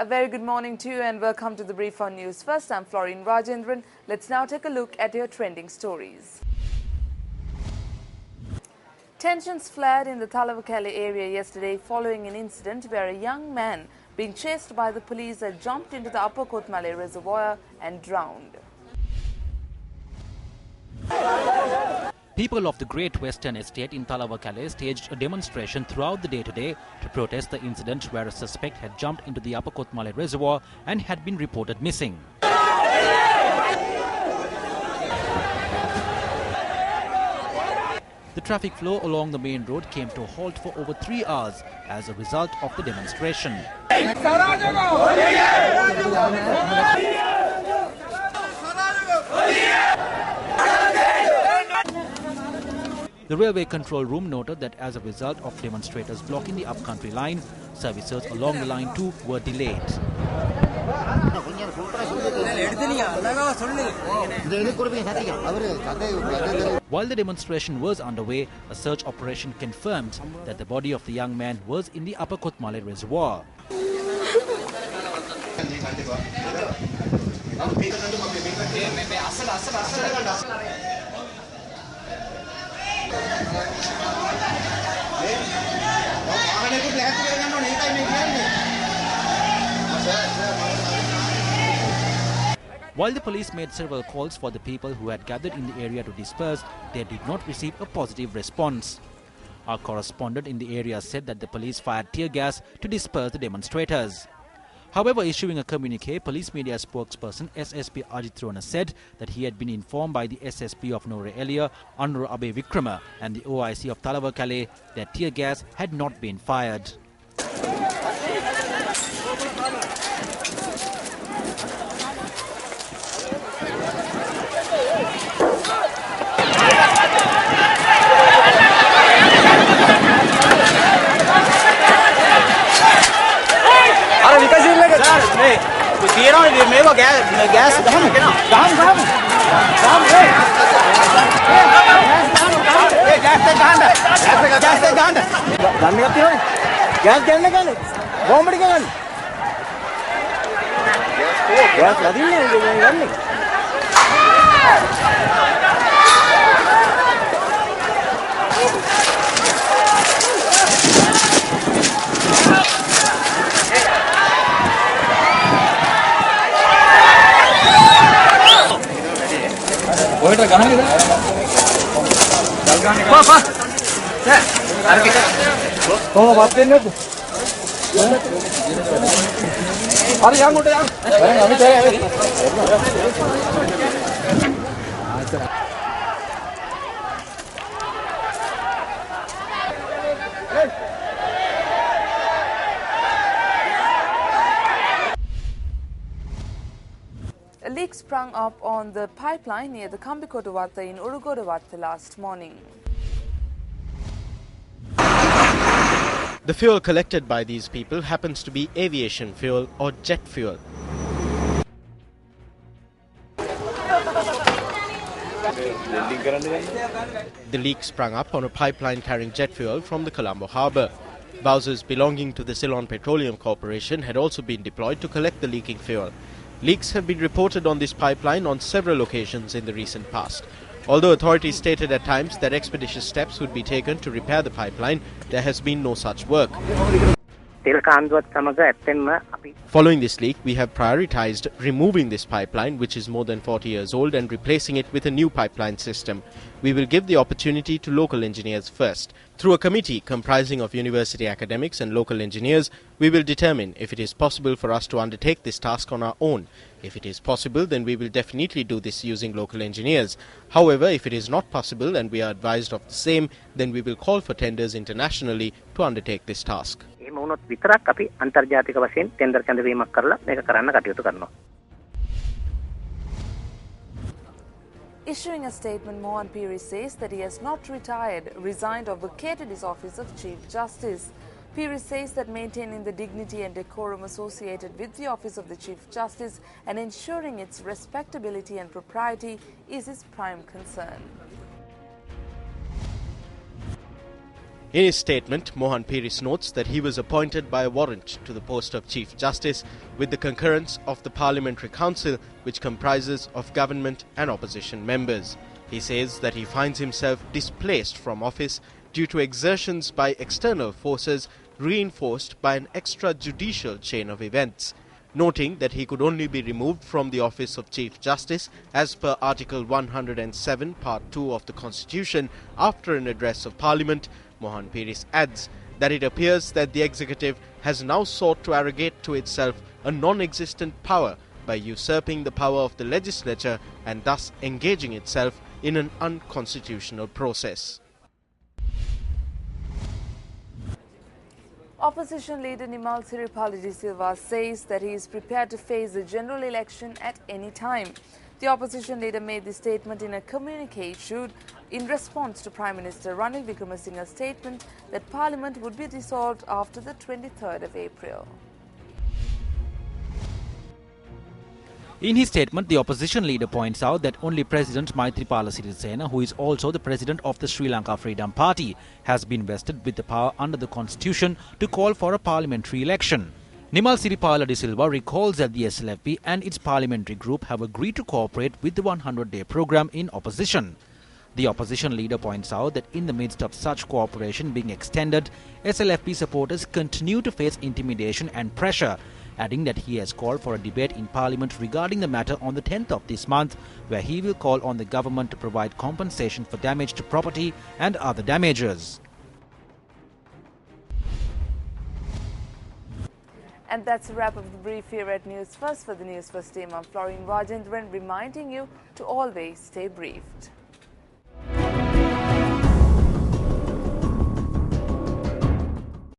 very good morning to you and welcome to the brief on News First. I'm Florine Rajendran. Let's now take a look at your trending stories. Tensions flared in the Talawakale area yesterday following an incident where a young man being chased by the police had jumped into the Upper Kotmale reservoir and drowned. People of the Great Western Estate in Talawakale staged a demonstration throughout the day today to protest the incident where a suspect had jumped into the Upper Kotmale reservoir and had been reported missing. The traffic flow along the main road came to a halt for over 3 hours as a result of the demonstration. The Railway Control Room noted that as a result of demonstrators blocking the upcountry line, services along the line too were delayed. While the demonstration was underway, a search operation confirmed that the body of the young man was in the Upper Kotmale reservoir. While the police made several calls for the people who had gathered in the area to disperse, they did not receive a positive response. Our correspondent in the area said that the police fired tear gas to disperse the demonstrators. However, issuing a communique, police media spokesperson SSP Ajit Rona said that he had been informed by the SSP of Nore Elia, Anur Abe Vikrama, and the OIC of Talawakale that tear gas had not been fired. A leak sprung up on the pipeline near the Kambikotawatta in Urugodawatta last morning. The fuel collected by these people happens to be aviation fuel or jet fuel. The leak sprung up on a pipeline carrying jet fuel from the Colombo harbour. Bowsers belonging to the Ceylon Petroleum Corporation had also been deployed to collect the leaking fuel. Leaks have been reported on this pipeline on several occasions in the recent past. Although authorities stated at times that expeditious steps would be taken to repair the pipeline, there has been no such work. Following this leak, we have prioritized removing this pipeline, which is more than 40 years old, and replacing it with a new pipeline system. We will give the opportunity to local engineers first. Through a committee comprising of university academics and local engineers, we will determine if it is possible for us to undertake this task on our own. If it is possible, then we will definitely do this using local engineers. However, if it is not possible and we are advised of the same, then we will call for tenders internationally to undertake this task. Issuing a statement, Mohan Piri says that he has not resigned or vacated his office of Chief Justice. Piri says that maintaining the dignity and decorum associated with the office of the Chief Justice and ensuring its respectability and propriety is his prime concern. In his statement, Mohan Piris notes that he was appointed by a warrant to the post of Chief Justice with the concurrence of the Parliamentary Council, which comprises of government and opposition members. He says that he finds himself displaced from office due to exertions by external forces reinforced by an extrajudicial chain of events. Noting that he could only be removed from the office of Chief Justice as per Article 107, Part 2 of the Constitution after an address of Parliament, Mohan Piris adds that it appears that the executive has now sought to arrogate to itself a non-existent power by usurping the power of the legislature and thus engaging itself in an unconstitutional process. Opposition leader Nimal Siripala de Silva says that he is prepared to face the general election at any time. The opposition leader made this statement in a communique issued in response to Prime Minister Ranil Wickremesinghe's statement that Parliament would be dissolved after the 23rd of April. In his statement, the opposition leader points out that only President Maithripala Sirisena, who is also the president of the Sri Lanka Freedom Party, has been vested with the power under the constitution to call for a parliamentary election. Nimal Siripala de Silva recalls that the SLFP and its parliamentary group have agreed to cooperate with the 100-day program in opposition. The opposition leader points out that in the midst of such cooperation being extended, SLFP supporters continue to face intimidation and pressure, adding that he has called for a debate in Parliament regarding the matter on the 10th of this month, where he will call on the government to provide compensation for damage to property and other damages. And that's a wrap of the brief here at News First. For the News First team, I'm Florine Rajendran, reminding you to always stay briefed.